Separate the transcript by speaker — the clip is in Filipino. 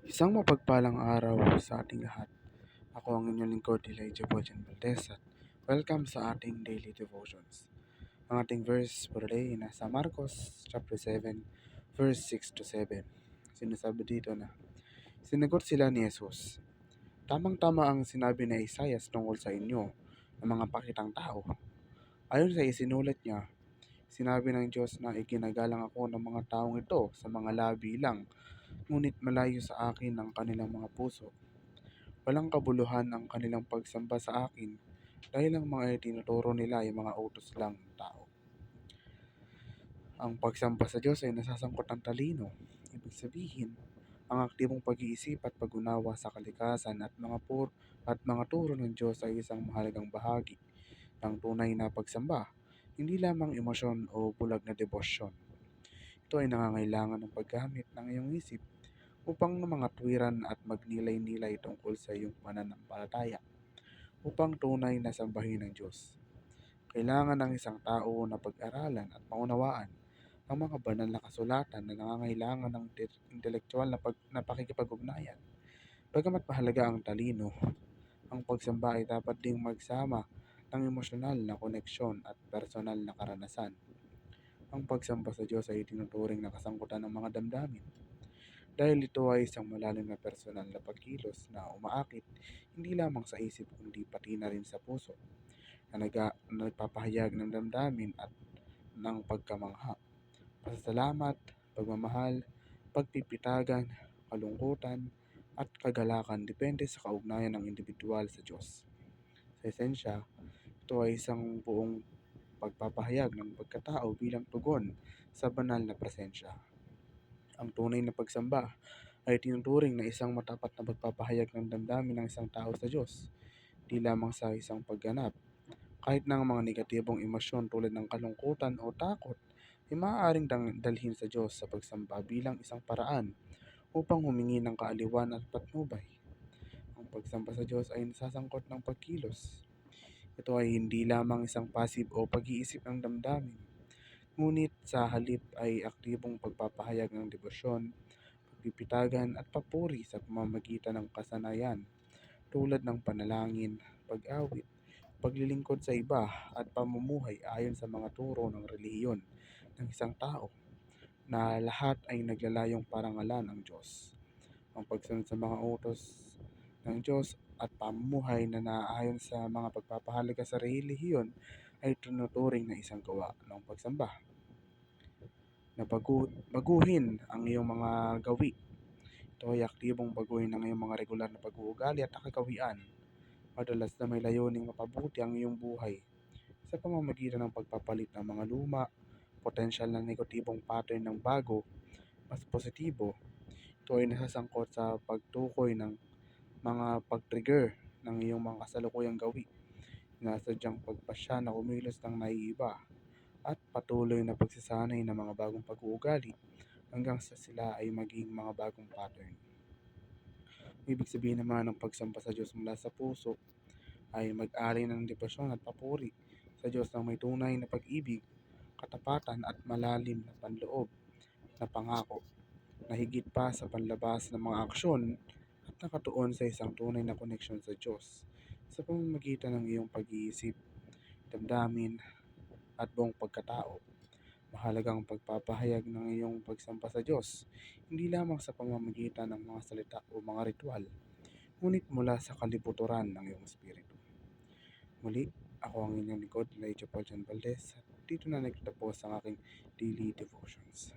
Speaker 1: Isang mapagpalang araw sa ating lahat. Ako ang inyong lingkod, Elijah Bojan Valdez, at welcome sa ating daily devotions. Ang ating verse for today ay nasa Marcos chapter 7, verse 6 to 7. Sinasabi dito na, sinagot sila ni Jesus, tamang-tama ang sinabi ni Isaias tungkol sa inyo ng mga pakitang tao. Ayon sa isinulat niya, sinabi ng Diyos na iginagalang ako ng mga taong ito sa mga labi lang, ngunit malayo sa akin ang kanilang mga puso. Walang kabuluhan ang kanilang pagsamba sa akin dahil ang mga itinuturo nila ay mga utos lang ng tao. Ang pagsamba sa Diyos ay nasasangkot ng talino. Ibig sabihin, ang aktibong pag-iisip at pag-unawa sa kalikasan at mga turo ng Diyos ay isang mahalagang bahagi ng tunay na pagsamba, hindi lamang emosyon o bulag na debosyon. Ito ay nangangailangan ng paggamit ng iyong isip upang mga tuwiran at magnilay-nilay tungkol sa iyong pananampalataya upang tunay na sambahin ng Diyos. Kailangan ng isang tao na pag-aralan at maunawaan ang mga banal na kasulatan na nangangailangan ng intelektual na pakikipag-ugnayan. Bagamat mahalaga ang talino, ang pagsamba ay dapat ding magsama ng emosyonal na koneksyon at personal na karanasan. Ang pagsamba sa Diyos ay tinuturing na kasangkutan ng mga damdamin dahil ito ay isang malalim na personal na pagkilos na umaakit hindi lamang sa isip kundi pati na rin sa puso na nagpapahayag ng damdamin at ng pagkamangha, pasasalamat, pagmamahal, pagpipitagan, kalungkutan, at kagalakan depende sa kaugnayan ng individual sa Diyos. Sa esensya, ito ay isang buong pagpapahayag ng pagkatao bilang tugon sa banal na presensya. Ang tunay na pagsamba ay tinuturing na isang matapat na pagpapahayag ng damdamin ng isang tao sa Diyos, di lamang sa isang pagganap. Kahit na ang mga negatibong emosyon tulad ng kalungkutan o takot ay maaaring dalhin sa Diyos sa pagsamba bilang isang paraan upang humingi ng kaaliwan at patnubay. Ang pagsamba sa Diyos ay nasasangkot ng pagkilos. Ito ay hindi lamang isang passive o pag-iisip ng damdamin, ngunit sa halip ay aktibong pagpapahayag ng debosyon, pagpipitagan at papuri sa pamamagitan ng kasanayan tulad ng panalangin, pag-awit, paglilingkod sa iba at pamumuhay ayon sa mga turo ng relihiyon ng isang tao na lahat ay naglalayong parangalan ng Diyos. Ang pagsunod sa mga utos ng Diyos at pamumuhay na naaayon sa mga pagpapahalaga sa relihiyon ay tinuturing na isang gawa ng pagsamba. Baguhin ang iyong mga gawi. Ito ay aktibong baguhin ang iyong mga regular na pag-uugali at nakagawian. Madalas na may layuning mapabuti ang iyong buhay sa pamamagitan ng pagpapalit ng mga luma, potensyal na negatibong pattern ng bago, mas positibo. Ito ay nasasangkot sa pagtukoy ng mga pag-trigger ng iyong mga kasalukuyang gawi na sadyang pagpasya na kumilos ng naiiba at patuloy na pagsasanay ng mga bagong pag-uugali hanggang sa sila ay maging mga bagong pattern. Ibig sabihin naman ng pagsamba sa Diyos mula sa puso ay mag-alay ng debosyon at papuri sa Diyos ng may tunay na pag-ibig, katapatan at malalim na panloob na pangako na higit pa sa panlabas ng mga aksyon at nakatuon sa isang tunay na koneksyon sa Diyos sa pamamagitan ng iyong pag-iisip, damdamin at buong pagkatao. Mahalagang pagpapahayag ng iyong pagsamba sa Diyos, hindi lamang sa pamamagitan ng mga salita o mga ritual, ngunit mula sa kalibuturan ng iyong espiritu. Muli, ako ang inyong lingkod, Elijah Bojan Valdez, at dito na nagtatapos ang aking daily devotions.